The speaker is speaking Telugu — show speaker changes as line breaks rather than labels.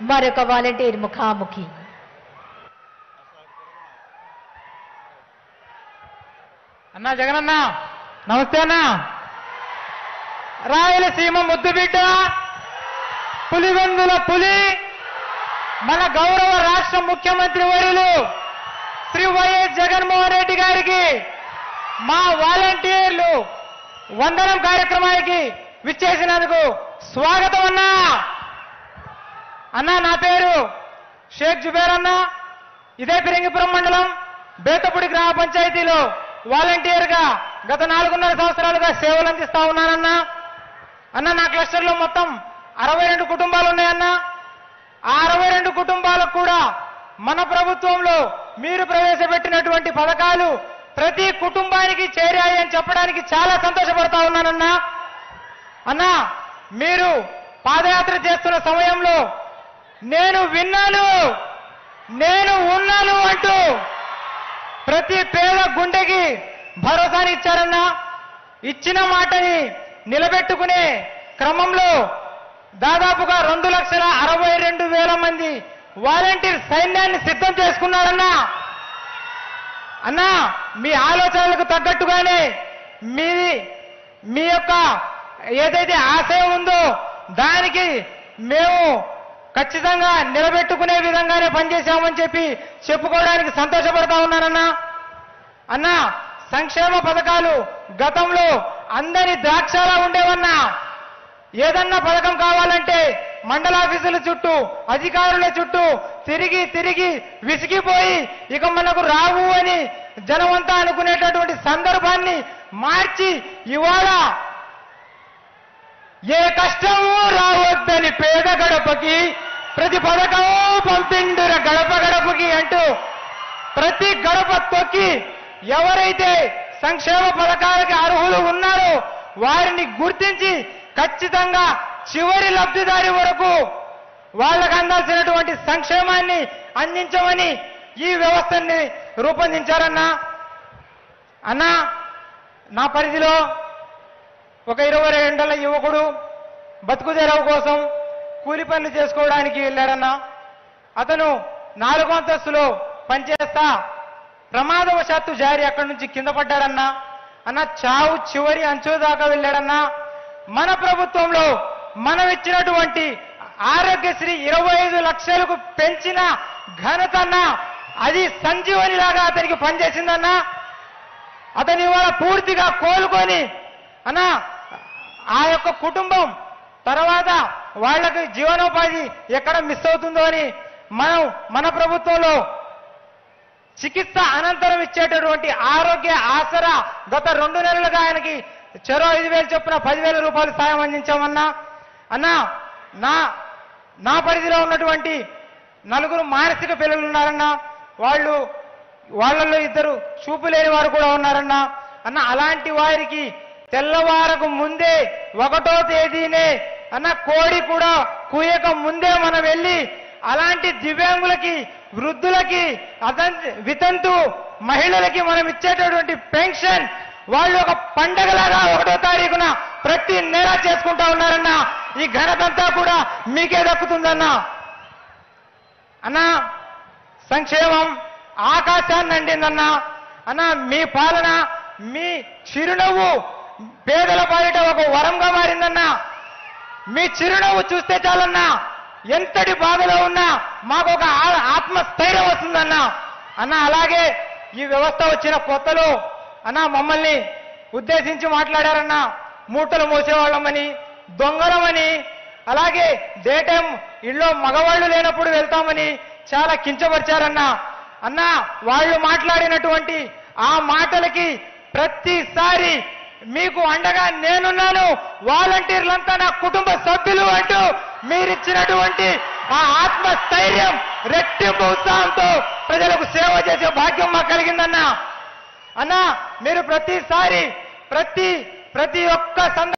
మరొక వాలంటీర్ ముఖాముఖి.
అన్నా జగనన్న నమస్తే అన్న. రాయలసీమ ముద్దుబిడ్డ, పులివెందుల పులి, మన గౌరవ రాష్ట్ర ముఖ్యమంత్రి వర్యులు శ్రీ వైఎస్ జగన్మోహన్ రెడ్డి గారికి మా వాలంటీర్లు వందనం కార్యక్రమానికి విచ్చేసినందుకు స్వాగతం అన్నా. అన్నా నా పేరు షేక్ జుబేర్ అన్న. ఇదే ఫిరంగిపురం మండలం బేతపూడి గ్రామ పంచాయతీలో వాలంటీర్గా గత 4.5 సంవత్సరాలుగా సేవలు అందిస్తా ఉన్నానన్నా. అన్న నా క్లస్టర్లో మొత్తం 62 కుటుంబాలు ఉన్నాయన్నా. ఆ 62 కుటుంబాలకు కూడా మన ప్రభుత్వంలో మీరు ప్రవేశపెట్టినటువంటి పథకాలు ప్రతి కుటుంబానికి చేరాయి అని చెప్పడానికి చాలా సంతోషపడతా ఉన్నానన్నా. అన్నా మీరు పాదయాత్ర చేస్తున్న సమయంలో నేను విన్నాను, నేను ఉన్నాను అంటూ ప్రతి పేద గుండెకి భరోసాని ఇచ్చారన్నా. ఇచ్చిన మాటని నిలబెట్టుకునే క్రమంలో దాదాపుగా 2,62,000 మంది వాలంటీర్ సైన్యాన్ని సిద్ధం చేసుకున్నారన్నా. అన్నా మీ ఆలోచనలకు తగ్గట్టుగానే మీ యొక్క ఏదైతే ఆశయం ఉందో దానికి మేము ఖచ్చితంగా నిలబెట్టుకునే విధంగానే పనిచేశామని చెప్పి చెప్పుకోవడానికి సంతోషపడతా ఉన్నానన్నా. అన్నా సంక్షేమ పథకాలు గతంలో అందరి ద్రాక్షలా ఉండేవన్నా. ఏదన్నా పథకం కావాలంటే మండల ఆఫీసుల చుట్టూ, అధికారుల చుట్టూ తిరిగి తిరిగి విసిగిపోయి ఇక మనకు రావు అని జనమంతా అనుకునేటటువంటి సందర్భాన్ని మార్చి ఇవాళ ఏ కష్టము రావద్దని పేద గడపకి ప్రతి పథకము పంపిండుర గడప గడపకి అంటూ ప్రతి గడప తొక్కి ఎవరైతే సంక్షేమ పథకాలకి అర్హులు ఉన్నారో వారిని గుర్తించి ఖచ్చితంగా చివరి లబ్ధిదారి వరకు వాళ్ళకు అందాల్సినటువంటి సంక్షేమాన్ని అందించమని ఈ వ్యవస్థని రూపొందించారన్నా. అన్నా నా పరిధిలో ఒక 22 యువకుడు బతుకు తెరవు కోసం కూలి పనులు చేసుకోవడానికి వెళ్ళాడన్నా. అతను 4వ అంతస్తులో పనిచేస్తా ప్రమాదవశాత్తు జారి అక్కడి నుంచి కింద పడ్డాడన్నా. అన్న చావు చివరి అంచు దాకా వెళ్ళాడన్నా. మన ప్రభుత్వంలో మనం ఇచ్చినటువంటి ఆరోగ్యశ్రీ 25 లక్షలకు పెంచిన ఘనత అన్నా. అది సంజీవని లాగా అతనికి పనిచేసిందన్నా. అతని ఇవాళ పూర్తిగా కోలుకొని అన్నా ఆ యొక్క కుటుంబం తర్వాత వాళ్ళకి జీవనోపాధి ఎక్కడ మిస్ అవుతుందో అని మన ప్రభుత్వంలో చికిత్స అనంతరం ఇచ్చేటటువంటి ఆరోగ్య ఆసరా గత 2 నెలలుగా ఆయనకి చెరో 5,000 చొప్పున 10,000 రూపాయలు సాయం అందించామన్నా. అన్నా నా పరిధిలో ఉన్నటువంటి 4 మానసిక పిల్లలు ఉన్నారన్నా. వాళ్ళల్లో 2 చూపు లేని వారు కూడా ఉన్నారన్నా. అన్న అలాంటి వారికి తెల్లవారకు ముందే 1వ తేదీనే అన్న కోడి కూడా కూయక ముందే మనం వెళ్ళి అలాంటి దివ్యాంగులకి, వృద్ధులకి, వితంతు మహిళలకి మనం ఇచ్చేటటువంటి పెన్షన్ వాళ్ళు ఒక పండగలాగా 1వ తారీఖున ప్రతి నెల చేసుకుంటా ఉన్నారన్నా. ఈ ఘనతంతా కూడా మీకే దక్కుతుందన్నా. అన్నా సంక్షేమం ఆకాశాన్ని అండిందన్నా. అన్నా మీ పాలన, మీ చిరునవ్వు పేదల పాలిట ఒక వరంగా మారిందన్నా. మీ చిరునవ్వు చూస్తే చాలన్నా ఎంతటి బాధలో ఉన్నా మాకు ఒక ఆత్మస్థైర్యం వస్తుందన్నా. అన్నా అలాగే ఈ వ్యవస్థ వచ్చిన కొత్తలో అన్నా మమ్మల్ని ఉద్దేశించి మాట్లాడారన్నా. మూటలు మోసేవాళ్ళమని, దొంగలమని, అలాగే డే టైం ఇళ్ళో మగవాళ్ళు లేనప్పుడు వెళ్తామని చాలా కించపరిచారన్నా. అన్నా వాళ్ళు మాట్లాడినటువంటి ఆ మాటలకి ప్రతిసారి మీకు అండగా నేనున్నాను, వాలంటీర్లంతా నా కుటుంబ సభ్యులు అంటూ మీరిచ్చినటువంటి ఆ ఆత్మస్థైర్యం రెట్టింపు ఉత్సాహంతో ప్రజలకు సేవ చేసే భాగ్యం మాకు కలిగిందన్నా. అన్నా మీరు ప్రతిసారి ప్రతి ఒక్క